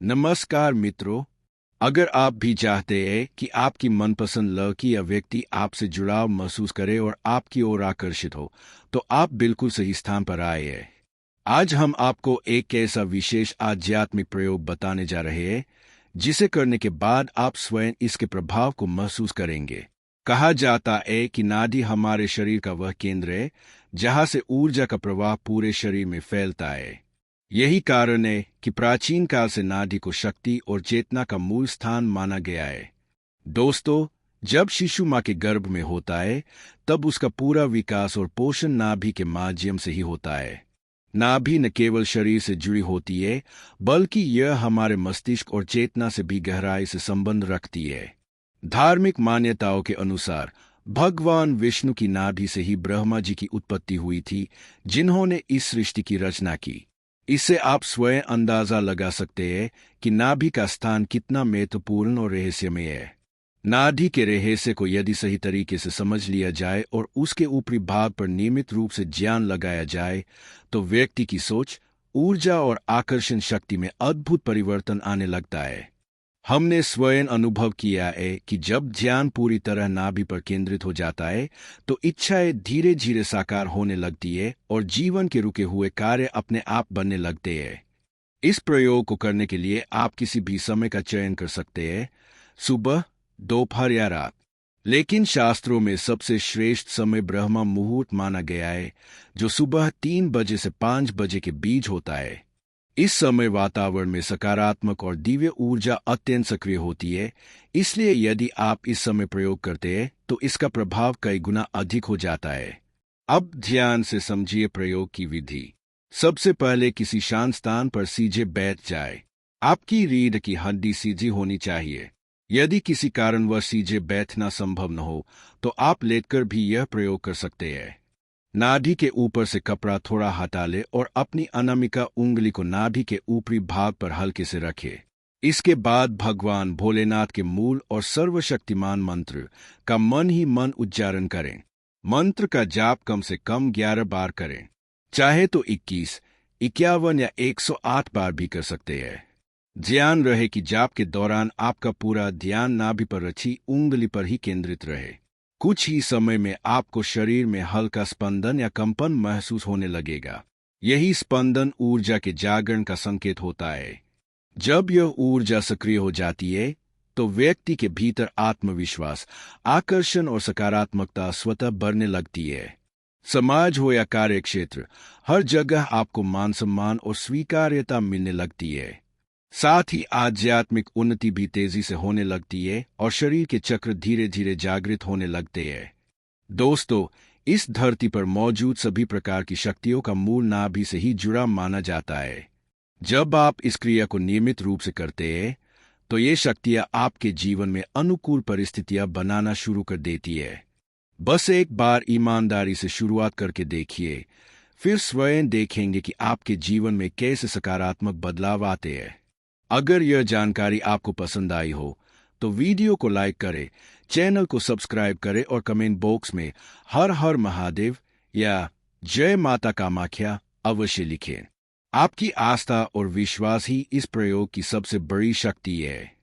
नमस्कार मित्रों। अगर आप भी चाहते हैं कि आपकी मनपसंद लड़की या व्यक्ति आपसे जुड़ाव महसूस करे और आपकी ओर आकर्षित हो, तो आप बिल्कुल सही स्थान पर आए हैं। आज हम आपको एक ऐसा विशेष आध्यात्मिक प्रयोग बताने जा रहे हैं जिसे करने के बाद आप स्वयं इसके प्रभाव को महसूस करेंगे। कहा जाता है कि नाड़ी हमारे शरीर का वह केंद्र है जहां से ऊर्जा का प्रवाह पूरे शरीर में फैलता है। यही कारण है कि प्राचीन काल से नाभि को शक्ति और चेतना का मूल स्थान माना गया है। दोस्तों, जब शिशु माँ के गर्भ में होता है, तब उसका पूरा विकास और पोषण नाभि के माध्यम से ही होता है। नाभि न केवल शरीर से जुड़ी होती है, बल्कि यह हमारे मस्तिष्क और चेतना से भी गहराई से संबंध रखती है। धार्मिक मान्यताओं के अनुसार भगवान विष्णु की नाभि से ही ब्रह्मा जी की उत्पत्ति हुई थी, जिन्होंने इस सृष्टि की रचना की। इससे आप स्वयं अंदाजा लगा सकते हैं कि नाभि का स्थान कितना महत्वपूर्ण और रहस्यमय है। नाभि के रहस्य को यदि सही तरीके से समझ लिया जाए और उसके ऊपरी भाग पर नियमित रूप से ध्यान लगाया जाए, तो व्यक्ति की सोच, ऊर्जा और आकर्षण शक्ति में अद्भुत परिवर्तन आने लगता है। हमने स्वयं अनुभव किया है कि जब ध्यान पूरी तरह नाभि पर केंद्रित हो जाता है, तो इच्छाएं धीरे धीरे साकार होने लगती है और जीवन के रुके हुए कार्य अपने आप बनने लगते हैं। इस प्रयोग को करने के लिए आप किसी भी समय का चयन कर सकते हैं, सुबह, दोपहर या रात। लेकिन शास्त्रों में सबसे श्रेष्ठ समय ब्रह्म मुहूर्त माना गया है, जो सुबह 3 बजे से 5 बजे के बीच होता है। इस समय वातावरण में सकारात्मक और दिव्य ऊर्जा अत्यंत सक्रिय होती है, इसलिए यदि आप इस समय प्रयोग करते हैं तो इसका प्रभाव कई गुना अधिक हो जाता है। अब ध्यान से समझिए प्रयोग की विधि। सबसे पहले किसी शांत स्थान पर सीधे बैठ जाए। आपकी रीढ़ की हड्डी सीधी होनी चाहिए। यदि किसी कारणवश सीधे बैठना संभव न हो, तो आप लेटकर भी यह प्रयोग कर सकते हैं। नाभि के ऊपर से कपड़ा थोड़ा हटा ले और अपनी अनामिका उंगली को नाभि के ऊपरी भाग पर हल्के से रखे। इसके बाद भगवान भोलेनाथ के मूल और सर्वशक्तिमान मंत्र का मन ही मन उच्चारण करें। मंत्र का जाप कम से कम 11 बार करें। चाहे तो 21, 51 या 108 बार भी कर सकते हैं। ध्यान रहे कि जाप के दौरान आपका पूरा ध्यान नाभि पर रखी उंगली पर ही केंद्रित रहे। कुछ ही समय में आपको शरीर में हल्का स्पंदन या कंपन महसूस होने लगेगा। यही स्पंदन ऊर्जा के जागरण का संकेत होता है। जब यह ऊर्जा सक्रिय हो जाती है, तो व्यक्ति के भीतर आत्मविश्वास, आकर्षण और सकारात्मकता स्वतः बढ़ने लगती है। समाज हो या कार्य क्षेत्र, हर जगह आपको मान सम्मान और स्वीकार्यता मिलने लगती है। साथ ही आध्यात्मिक उन्नति भी तेजी से होने लगती है और शरीर के चक्र धीरे धीरे जागृत होने लगते हैं। दोस्तों, इस धरती पर मौजूद सभी प्रकार की शक्तियों का मूल नाभि से ही जुड़ा माना जाता है। जब आप इस क्रिया को नियमित रूप से करते हैं, तो ये शक्तियां आपके जीवन में अनुकूल परिस्थितियां बनाना शुरू कर देती है। बस एक बार ईमानदारी से शुरुआत करके देखिए, फिर स्वयं देखेंगे कि आपके जीवन में कैसे सकारात्मक बदलाव आते हैं। अगर यह जानकारी आपको पसंद आई हो, तो वीडियो को लाइक करें, चैनल को सब्सक्राइब करें और कमेंट बॉक्स में हर हर महादेव या जय माता कामाख्या अवश्य लिखें। आपकी आस्था और विश्वास ही इस प्रयोग की सबसे बड़ी शक्ति है।